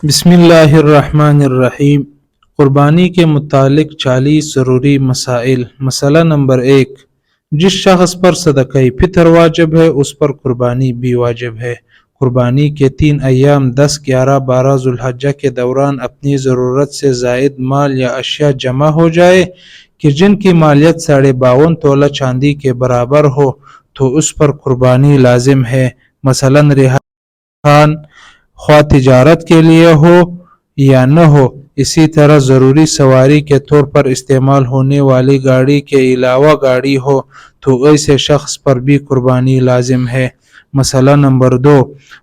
بسم اللہ الرحمن الرحیم۔ قربانی کے متعلق 40 ضروری مسائل۔ مسئلہ نمبر 1، جس شخص پر صدقہ فطر واجب ہے اس پر قربانی بھی واجب ہے۔ قربانی کے 3 ایام 10، 11، 12 ذوالحجہ کے دوران اپنی ضرورت سے زائد مال یا اشیاء جمع ہو جائے کہ جن کی مالیت 52.5 تولہ چاندی کے برابر ہو تو اس پر قربانی لازم ہے۔ مثلاً ریحان خواہ تجارت کے لیے ہو یا نہ ہو۔ اسی طرح ضروری سواری کے طور پر استعمال ہونے والی گاڑی کے علاوہ گاڑی ہو تو ایسے شخص پر بھی قربانی لازم ہے۔ مسئلہ نمبر 2،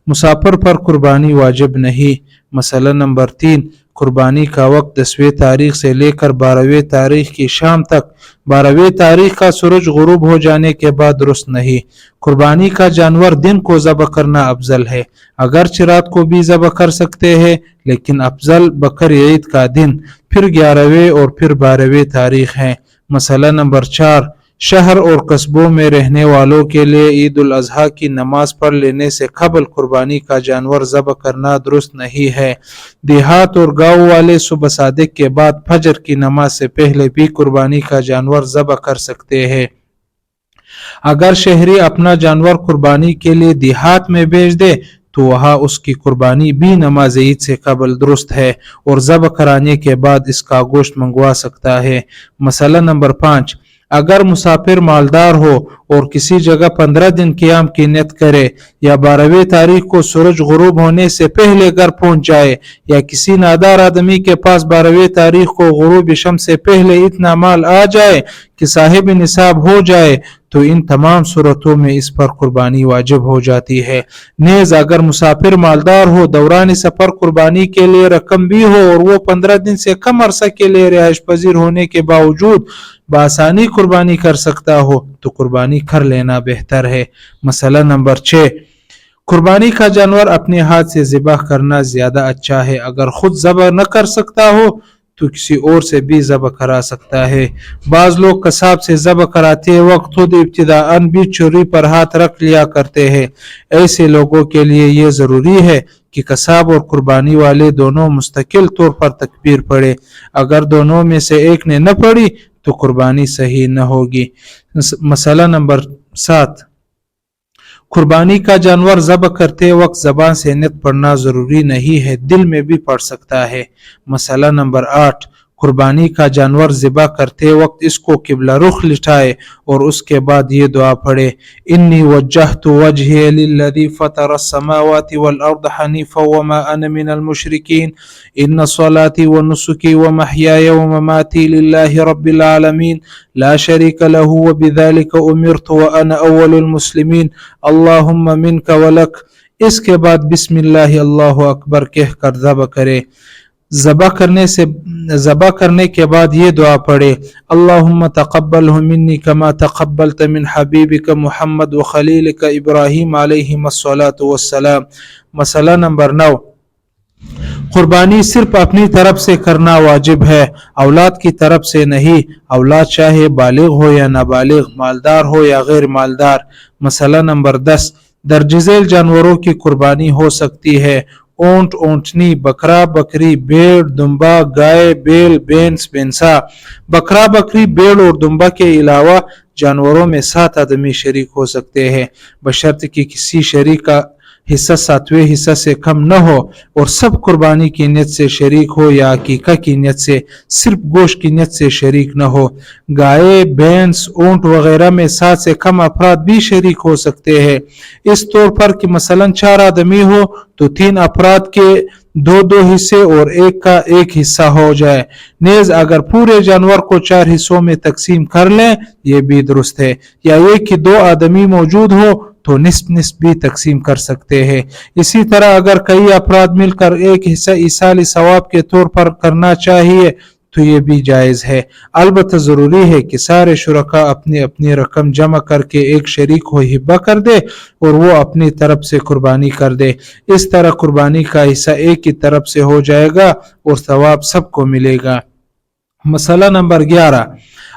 مسافر پر قربانی واجب نہیں۔ مسئلہ نمبر 3، قربانی کا وقت 10ویں تاریخ سے لے کر 12ویں تاریخ کی شام تک، 12ویں تاریخ کا سورج غروب ہو جانے کے بعد درست نہیں۔ قربانی کا جانور دن کو ذبح کرنا افضل ہے، اگرچہ رات کو بھی ذبح کر سکتے ہیں لیکن افضل بقر عید کا دن، پھر 11ویں اور پھر 12ویں تاریخ ہے۔ مسئلہ نمبر 4، شہر اور قصبوں میں رہنے والوں کے لیے عید الاضحیٰ کی نماز پڑھ لینے سے قبل قربانی کا جانور ذبح کرنا درست نہیں ہے۔ دیہات اور گاؤں والے صبح صادق کے بعد فجر کی نماز سے پہلے بھی قربانی کا جانور ذبح کر سکتے ہیں۔ اگر شہری اپنا جانور قربانی کے لیے دیہات میں بھیج دے تو وہاں اس کی قربانی بھی نماز عید سے قبل درست ہے اور ذبح کرانے کے بعد اس کا گوشت منگوا سکتا ہے۔ مسئلہ نمبر 5، اگر مسافر مالدار ہو اور کسی جگہ 15 دن قیام کی نیت کرے یا 12ویں تاریخ کو سورج غروب ہونے سے پہلے گھر پہنچ جائے یا کسی نادار آدمی کے پاس 12ویں تاریخ کو غروب شمس سے پہلے اتنا مال آ جائے کہ صاحب نصاب ہو جائے تو ان تمام صورتوں میں اس پر قربانی واجب ہو جاتی ہے۔ نیز اگر مسافر مالدار ہو، دوران سفر قربانی کے لیے رقم بھی ہو اور وہ 15 دن سے کم عرصہ کے لیے رہائش پذیر ہونے کے باوجود بآسانی قربانی کر سکتا ہو تو قربانی کر لینا بہتر ہے۔ مسئلہ نمبر 6، قربانی کا جانور اپنے ہاتھ سے ذبح کرنا زیادہ اچھا ہے۔ اگر خود ذبح نہ کر سکتا ہو تو کسی اور سے بھی ذبح کرا سکتا ہے۔ بعض لوگ قصاب سے ذبح کراتے وقت خود ابتداءً بھی چھری پر ہاتھ رکھ لیا کرتے ہیں۔ ایسے لوگوں کے لیے یہ ضروری ہے کہ قصاب اور قربانی والے دونوں مستقل طور پر تکبیر پڑھے۔ اگر دونوں میں سے ایک نے نہ پڑھی تو قربانی صحیح نہ ہوگی۔ مسئلہ نمبر 7، قربانی کا جانور ذبح کرتے وقت زبان سے نیت پڑھنا ضروری نہیں ہے، دل میں بھی پڑھ سکتا ہے۔ مسئلہ نمبر 8، قربانی کا جانور ذبح کرتے وقت اس کو قبلہ رخ لٹائے اور اس کے بعد یہ دعا پڑھے: انی وجہت وجہی للذی فطر السماوات والارض حنیفا وما انا من المشرکین ان صلاتي ونسكي ومحیای ومماتی للہ رب العالمین لا شریک لہ وبذلک امرت وانا اول المسلمین اللہم منک ولک۔ اس کے بعد بسم اللہ اللہ اکبر کہہ کر ذبح کرے۔ ذبح کرنے کے بعد یہ دعا پڑھے: اللہم تقبلہ منی کما تقبلت من حبیبک محمد وخلیلک ابراہیم علیہم الصلاۃ والسلام۔ مسئلہ نمبر 9، قربانی صرف اپنی طرف سے کرنا واجب ہے، اولاد کی طرف سے نہیں۔ اولاد چاہے بالغ ہو یا نابالغ، مالدار ہو یا غیر مالدار۔ مسئلہ نمبر 10، درج ذیل جانوروں کی قربانی ہو سکتی ہے: اونٹ، اونٹنی، بکرا، بکری، بھیڑ، دمبا، گائے، بیل، بھینس، بھینسا۔ بکرا، بکری، بھیڑ اور دمبا کے علاوہ جانوروں میں 7 آدمی شریک ہو سکتے ہیں، بشرط کہ کسی شریک کا حصہ 7ویں حصہ سے کم نہ ہو اور سب قربانی کی نیت سے شریک ہو یا عقیقہ کی نیت سے، صرف گوشت کی نیت سے شریک نہ ہو۔ گائے، بھینس، اونٹ وغیرہ میں 7 سے کم افراد بھی شریک ہو سکتے ہیں، اس طور پر کہ مثلاً 4 آدمی ہو تو 3 افراد کے 2 حصے اور ایک کا ایک حصہ ہو جائے۔ نیز اگر پورے جانور کو 4 حصوں میں تقسیم کر لیں یہ بھی درست ہے، یا یہ کہ 2 آدمی موجود ہو تو نصف نصف بھی تقسیم کر سکتے ہیں۔ اسی طرح اگر کئی افراد مل کر ایک حصہ ایصال ثواب کے طور پر کرنا چاہیے تو یہ بھی جائز ہے، البتہ ضروری ہے کہ سارے شرکاء اپنی اپنی رقم جمع کر کے ایک شریک کو ہبہ کر دے اور وہ اپنی طرف سے قربانی کر دے۔ اس طرح قربانی کا حصہ ایک کی طرف سے ہو جائے گا اور ثواب سب کو ملے گا۔ مسئلہ نمبر 11،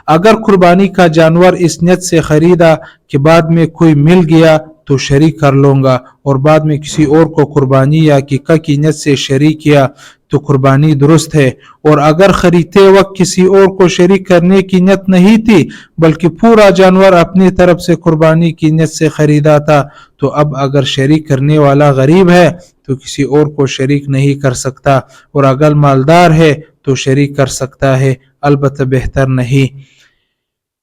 اگر قربانی کا جانور اس نیت سے خریدا کہ بعد میں کوئی مل گیا تو شریک کر لوں گا، اور بعد میں کسی اور کو قربانی یا عقیقہ کی نیت سے شریک کیا تو قربانی درست ہے۔ اور اگر خریدتے وقت کسی اور کو شریک کرنے کی نیت نہیں تھی بلکہ پورا جانور اپنی طرف سے قربانی کی نیت سے خریدا تھا، تو اب اگر شریک کرنے والا غریب ہے تو کسی اور کو شریک نہیں کر سکتا، اور اگر مالدار ہے تو شریک کر سکتا ہے، البتہ بہتر نہیں۔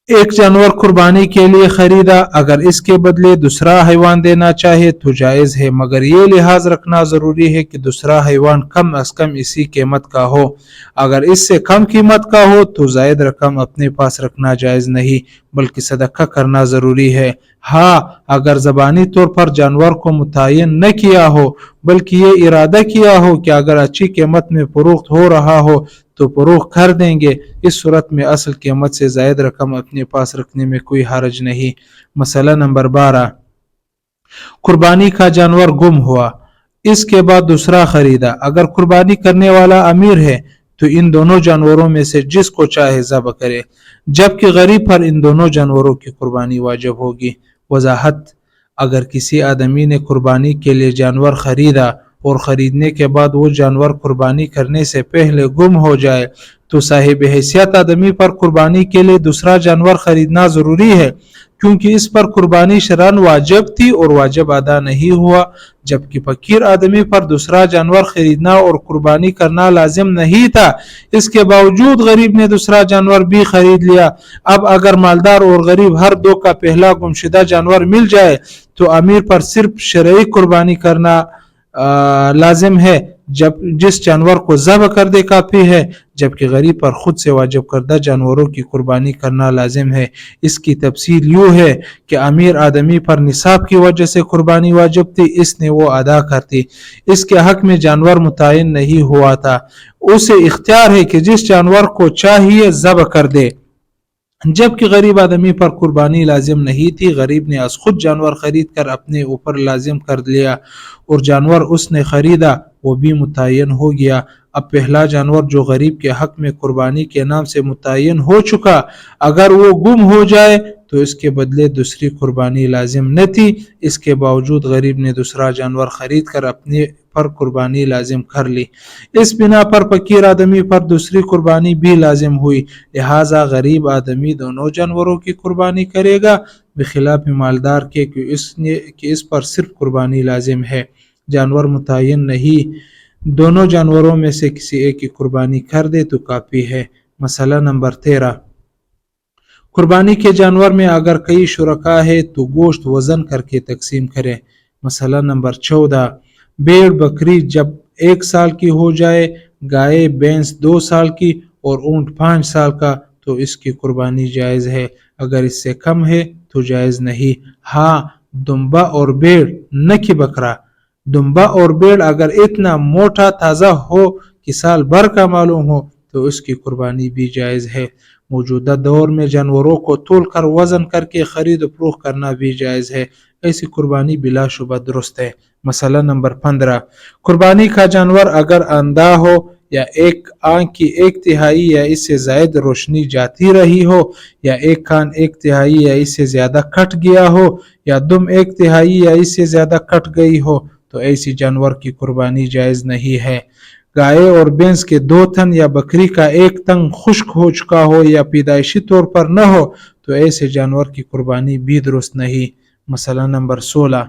ایک جانور قربانی کے لیے خریدا، اگر اس کے بدلے دوسرا حیوان دینا چاہے تو جائز ہے، مگر یہ لحاظ رکھنا ضروری ہے کہ دوسرا حیوان کم از کم اسی قیمت کا ہو۔ اگر اس سے کم قیمت کا ہو تو زائد رقم اپنے پاس رکھنا جائز نہیں بلکہ صدقہ کرنا ضروری ہے۔ ہاں، اگر زبانی طور پر جانور کو متعین نہ کیا ہو بلکہ یہ ارادہ کیا ہو کہ اگر اچھی قیمت میں فروخت ہو رہا ہو تو فروخت کر دیں گے، اس صورت میں اصل قیمت سے زائد رقم اپنے پاس رکھنے میں کوئی حرج نہیں۔ مسئلہ نمبر 12، قربانی کا جانور گم ہوا، اس کے بعد دوسرا خریدا۔ اگر قربانی کرنے والا امیر ہے تو ان دونوں جانوروں میں سے جس کو چاہے ذبح کرے، جبکہ غریب پر ان دونوں جانوروں کی قربانی واجب ہوگی۔ وضاحت: اگر کسی آدمی نے قربانی کے لیے جانور خریدا اور خریدنے کے بعد وہ جانور قربانی کرنے سے پہلے گم ہو جائے تو صاحب حیثیت آدمی پر قربانی کے لیے دوسرا جانور خریدنا ضروری ہے، کیونکہ اس پر قربانی شرعاً واجب تھی اور واجب ادا نہیں ہوا، جبکہ فقیر آدمی پر دوسرا جانور خریدنا اور قربانی کرنا لازم نہیں تھا، اس کے باوجود غریب نے دوسرا جانور بھی خرید لیا۔ اب اگر مالدار اور غریب ہر دو کا پہلا گمشدہ جانور مل جائے تو امیر پر صرف شرعی قربانی کرنا لازم ہے، جس جانور کو ذبح کر دے کافی ہے، جبکہ غریب پر خود سے واجب کردہ جانوروں کی قربانی کرنا لازم ہے۔ اس کی تفصیل یوں ہے کہ امیر آدمی پر نصاب کی وجہ سے قربانی واجب تھی، اس نے وہ ادا کرتی، اس کے حق میں جانور متعین نہیں ہوا تھا، اسے اختیار ہے کہ جس جانور کو چاہیے ذبح کر دے، جبکہ غریب آدمی پر قربانی لازم نہیں تھی، غریب نے از خود جانور خرید کر اپنے اوپر لازم کر لیا اور جانور اس نے خریدا وہ بھی متعین ہو گیا۔ اب پہلا جانور جو غریب کے حق میں قربانی کے نام سے متعین ہو چکا، اگر وہ گم ہو جائے تو اس کے بدلے دوسری قربانی لازم نہ تھی، اس کے باوجود غریب نے دوسرا جانور خرید کر اپنے پر قربانی لازم کر لی، اس بنا پر فقیر آدمی پر دوسری قربانی بھی لازم ہوئی، لہٰذا غریب آدمی دونوں جانوروں کی قربانی کرے گا، بخلاف مالدار کے کہ اس پر صرف قربانی لازم ہے، جانور متعین نہیں، دونوں جانوروں میں سے کسی ایک کی قربانی کر دے تو کافی ہے۔ مسئلہ نمبر 13، قربانی کے جانور میں اگر کئی شرکا ہے تو گوشت وزن کر کے تقسیم کرے۔ مسئلہ نمبر 14، بھیڑ بکری جب 1 سال کی ہو جائے، گائے بھینس 2 سال کی اور اونٹ 5 سال کا تو اس کی قربانی جائز ہے، اگر اس سے کم ہے تو جائز نہیں۔ ہاں، دمبا اور بھیڑ نہ کہ بکرا، دمبا اور بھیڑ اگر اتنا موٹا تازہ ہو کہ سال بھر کا معلوم ہو تو اس کی قربانی بھی جائز ہے۔ موجودہ دور میں جانوروں کو تول کر وزن کر کے خرید و فروخت کرنا بھی جائز ہے، ایسی قربانی بلا شبہ درست ہے۔ مسئلہ نمبر 15، قربانی کا جانور اگر اندھا ہو یا ایک آنکھ کی 1/3 یا اس سے زائد روشنی جاتی رہی ہو، یا ایک کان 1/3 یا اس سے زیادہ کٹ گیا ہو، یا دم 1/3 یا اس سے زیادہ کٹ گئی ہو تو ایسی جانور کی قربانی جائز نہیں ہے۔ گائے اور بھینس کے 2 تھن یا بکری کا 1 تن خشک ہو چکا ہو یا پیدائشی طور پر نہ ہو تو ایسے جانور کی قربانی بھی درست نہیں۔ مسئلہ نمبر 16،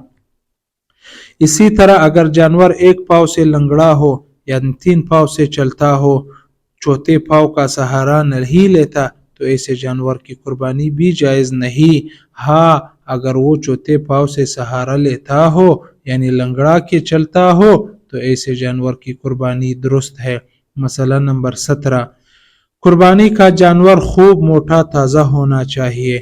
اسی طرح اگر جانور 1 پاؤں سے لنگڑا ہو یا 3 پاؤں سے چلتا ہو، چوتھے پاؤں کا سہارا نہیں لیتا تو ایسے جانور کی قربانی بھی جائز نہیں۔ ہاں، اگر وہ چوتھے پاؤں سے سہارا لیتا ہو یعنی لنگڑا کے چلتا ہو تو ایسے جانور کی قربانی درست ہے۔ مسئلہ نمبر 17، قربانی کا جانور خوب موٹا تازہ ہونا چاہیے،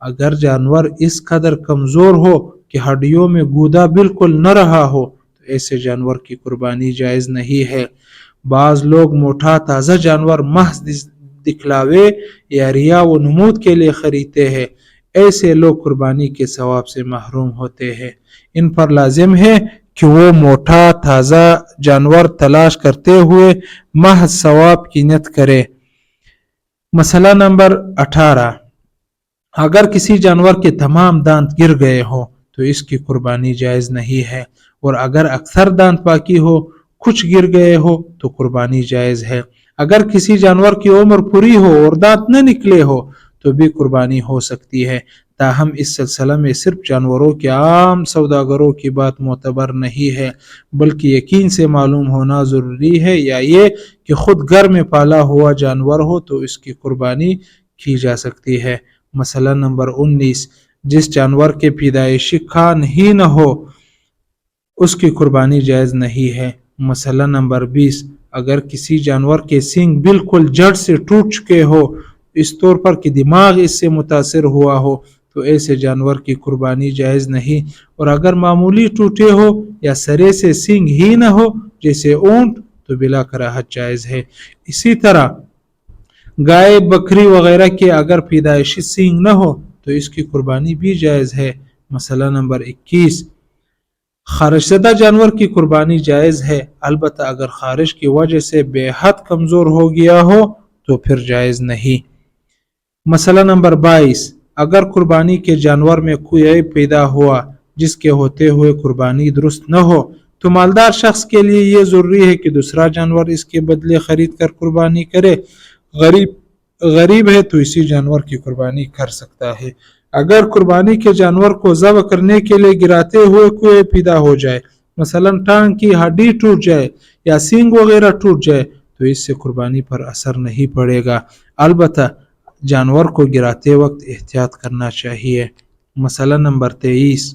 اگر جانور اس قدر کمزور ہو کہ ہڈیوں میں گودا بالکل نہ رہا ہو تو ایسے جانور کی قربانی جائز نہیں ہے۔ بعض لوگ موٹا تازہ جانور محض دکھلاوے یا ریا و نمود کے لیے خریدتے ہیں، ایسے لوگ قربانی کے ثواب سے محروم ہوتے ہیں، ان پر لازم ہے کہ وہ موٹا تازہ جانور تلاش کرتے ہوئے محض ثواب کی نیت کرے۔ مسئلہ نمبر 18، اگر کسی جانور کے تمام دانت گر گئے ہوں تو تو اس کی قربانی جائز نہیں ہے، اور اگر اکثر دانت باقی ہو، کچھ گر گئے ہو تو قربانی جائز ہے۔ اگر کسی جانور کی عمر پوری ہو اور دانت نہ نکلے ہو تو بھی قربانی ہو سکتی ہے، تاہم اس سلسلہ میں صرف جانوروں کے عام سوداگروں کی بات معتبر نہیں ہے، بلکہ یقین سے معلوم ہونا ضروری ہے، یا یہ کہ خود گھر میں پالا ہوا جانور ہو تو اس کی قربانی کی جا سکتی ہے۔ مسئلہ نمبر 19، جس جانور کے پیدائشی کان ہی نہ ہو اس کی قربانی جائز نہیں ہے۔ مسئلہ نمبر 20، اگر کسی جانور کے سینگ بالکل جڑ سے ٹوٹ چکے ہو، اس طور پر کہ دماغ اس سے متاثر ہوا ہو، تو ایسے جانور کی قربانی جائز نہیں، اور اگر معمولی ٹوٹے ہو یا سرے سے سینگ ہی نہ ہو جیسے اونٹ تو بلا کراہت جائز ہے۔ اسی طرح گائے، بکری وغیرہ کے اگر پیدائشی سینگ نہ ہو تو اس کی قربانی بھی جائز ہے۔ مسئلہ نمبر 21، خارش زدہ جانور کی قربانی جائز ہے، البتہ اگر خارش کی وجہ سے بے حد کمزور ہو گیا ہو تو پھر جائز نہیں۔ مسئلہ نمبر 22، اگر قربانی کے جانور میں کوئی عیب پیدا ہوا جس کے ہوتے ہوئے قربانی درست نہ ہو تو مالدار شخص کے لیے یہ ضروری ہے کہ دوسرا جانور اس کے بدلے خرید کر قربانی کرے۔ غریب ہے تو اسی جانور کی قربانی کر سکتا ہے۔ اگر قربانی کے جانور کو ذبح کرنے کے لیے گراتے ہوئے کوئی پیدا ہو جائے، مثلا ٹانگ کی ہڈی ٹوٹ جائے یا سینگ وغیرہ ٹوٹ جائے، تو اس سے قربانی پر اثر نہیں پڑے گا، البتہ جانور کو گراتے وقت احتیاط کرنا چاہیے۔ مسئلہ نمبر 23،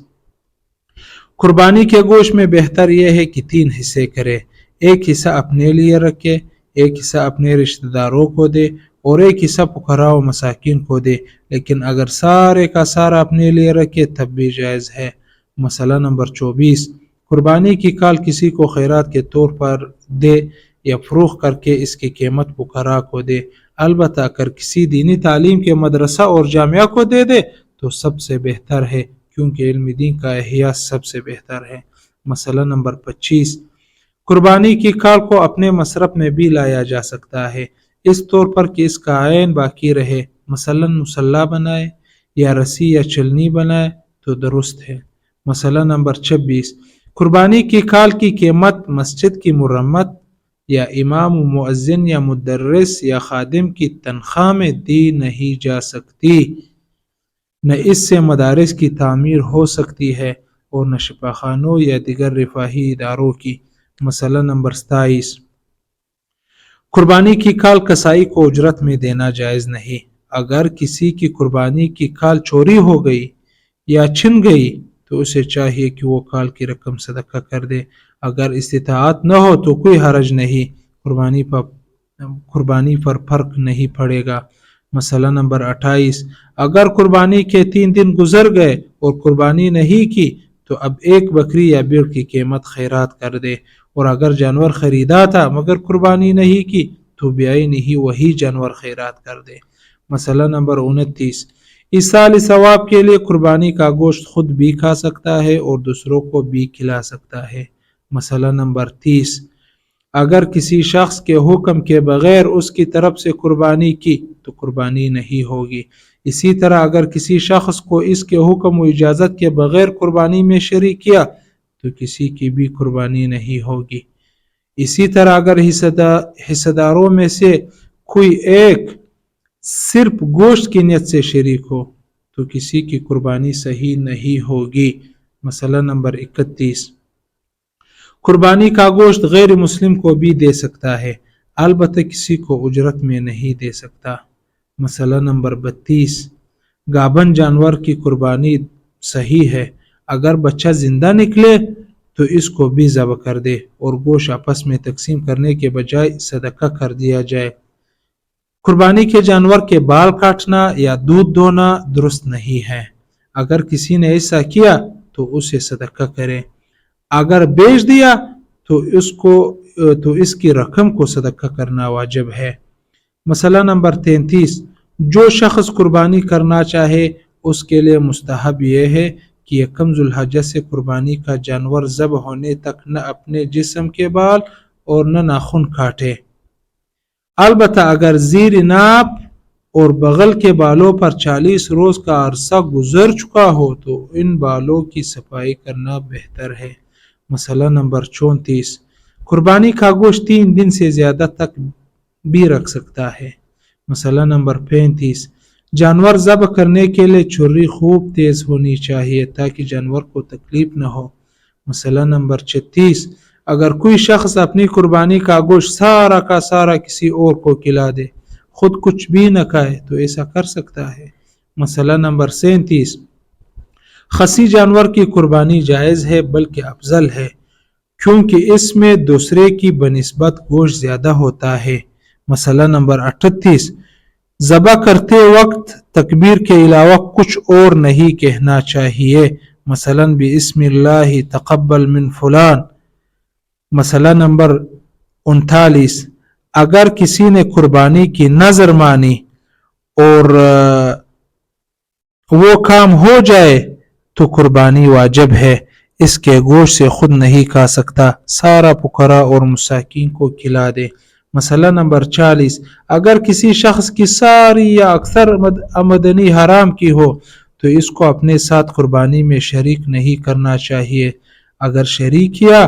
قربانی کے گوشت میں بہتر یہ ہے کہ 3 حصے کرے، ایک حصہ اپنے لیے رکھے، ایک حصہ اپنے رشتہ داروں کو دے اور ایک حصہ فقراء و مساکین کو دے، لیکن اگر سارے کا سارا اپنے لیے رکھے تب بھی جائز ہے۔ مسئلہ نمبر 24، قربانی کی کال کسی کو خیرات کے طور پر دے یا فروخت کر کے اس کی قیمت فقراء کو دے، البتہ اگر کسی دینی تعلیم کے مدرسہ اور جامعہ کو دے دے تو سب سے بہتر ہے، کیونکہ علم دین کا احیاء سب سے بہتر ہے۔ مسئلہ نمبر 25، قربانی کی کال کو اپنے مصرف میں بھی لایا جا سکتا ہے، اس طور پر کہ اس کا عین باقی رہے، مثلا مصلی بنائے یا رسی یا چلنی بنائے تو درست ہے۔ مسئلہ نمبر 26، قربانی کی کال کی قیمت مسجد کی مرمت یا امام و مؤذن یا مدرس یا خادم کی تنخواہ میں دی نہیں جا سکتی، نہ اس سے مدارس کی تعمیر ہو سکتی ہے اور نہ شفا خانوں یا دیگر رفاہی اداروں کی۔ مسئلہ نمبر 27، قربانی کی کال کسائی کو اجرت میں دینا جائز نہیں۔ اگر کسی کی قربانی کی کال چوری ہو گئی یا چھن گئی تو اسے چاہیے کہ وہ کال کی رقم صدقہ کر دے، اگر استطاعت نہ ہو تو کوئی حرج نہیں، قربانی پر فرق نہیں پڑے گا۔ مسئلہ نمبر 28، اگر قربانی کے 3 دن گزر گئے اور قربانی نہیں کی تو اب ایک بکری یا بھیڑ کی قیمت خیرات کر دے، اور اگر جانور خریدا تھا مگر قربانی نہیں کی تو بیعین ہی وہی جانور خیرات کر دے۔ مسئلہ نمبر 29، ایصال ثواب کے لیے قربانی کا گوشت خود بھی کھا سکتا ہے اور دوسروں کو بھی کھلا سکتا ہے۔ مسئلہ نمبر 30، اگر کسی شخص کے حکم کے بغیر اس کی طرف سے قربانی کی تو قربانی نہیں ہوگی، اسی طرح اگر کسی شخص کو اس کے حکم و اجازت کے بغیر قربانی میں شریک کیا تو کسی کی بھی قربانی نہیں ہوگی۔ اسی طرح اگر حصہ داروں میں سے کوئی ایک صرف گوشت کی نیت سے شریک ہو تو کسی کی قربانی صحیح نہیں ہوگی۔ مسئلہ نمبر 31، قربانی کا گوشت غیر مسلم کو بھی دے سکتا ہے، البتہ کسی کو اجرت میں نہیں دے سکتا۔ مسئلہ نمبر 32، گابن جانور کی قربانی صحیح ہے، اگر بچہ زندہ نکلے تو اس کو بھی ذبح کر دے اور گوشت آپس میں تقسیم کرنے کے بجائے صدقہ کر دیا جائے۔ قربانی کے جانور کے بال کاٹنا یا دودھ دھونا درست نہیں ہے، اگر کسی نے ایسا کیا تو اسے صدقہ کرے، اگر بیچ دیا تو اس کی رقم کو صدقہ کرنا واجب ہے۔ مسئلہ نمبر 33، جو شخص قربانی کرنا چاہے اس کے لیے مستحب یہ ہے کہ یکم ذو الحجہ سے قربانی کا جانور ذبح ہونے تک نہ اپنے جسم کے بال اور نہ ناخن کاٹے، البتہ اگر زیر ناپ اور بغل کے بالوں پر 40 روز کا عرصہ گزر چکا ہو تو ان بالوں کی صفائی کرنا بہتر ہے۔ مسئلہ نمبر 34، قربانی کا گوشت 3 دن سے زیادہ تک بھی رکھ سکتا ہے۔ مسئلہ نمبر 35، جانور ذبح کرنے کے لیے چھری خوب تیز ہونی چاہیے تاکہ جانور کو تکلیف نہ ہو۔ مسئلہ نمبر 36، اگر کوئی شخص اپنی قربانی کا گوشت سارا کا سارا کسی اور کو کھلا دے، خود کچھ بھی نہ کھائے تو ایسا کر سکتا ہے۔ مسئلہ نمبر 37، خصی جانور کی قربانی جائز ہے بلکہ افضل ہے کیونکہ اس میں دوسرے کی بنسبت گوشت زیادہ ہوتا ہے۔ مسئلہ نمبر 38، ذبح کرتے وقت تکبیر کے علاوہ کچھ اور نہیں کہنا چاہیے، مثلا بسم اللہ تقبل من فلان۔ مسئلہ نمبر 39، اگر کسی نے قربانی کی نظر مانی اور وہ کام ہو جائے تو قربانی واجب ہے، اس کے گوشت سے خود نہیں کھا سکتا، سارا فقراء اور مساکین کو کھلا دے۔ مسئلہ نمبر 40، اگر کسی شخص کی ساری یا اکثر آمدنی حرام کی ہو تو اس کو اپنے ساتھ قربانی میں شریک نہیں کرنا چاہیے، اگر شریک کیا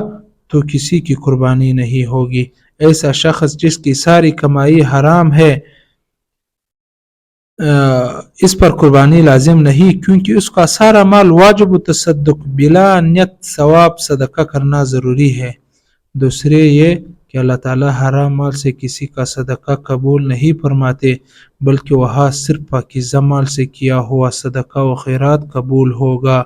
تو کسی کی قربانی نہیں ہوگی۔ ایسا شخص جس کی ساری کمائی حرام ہے اس پر قربانی لازم نہیں کیونکہ اس کا سارا مال واجب تصدق بلا نیت ثواب صدقہ کرنا ضروری ہے۔ دوسرے یہ کہ اللہ تعالیٰ حرام مال سے کسی کا صدقہ قبول نہیں فرماتے بلکہ وہاں صرف پاکیزہ مال سے کیا ہوا صدقہ و خیرات قبول ہوگا۔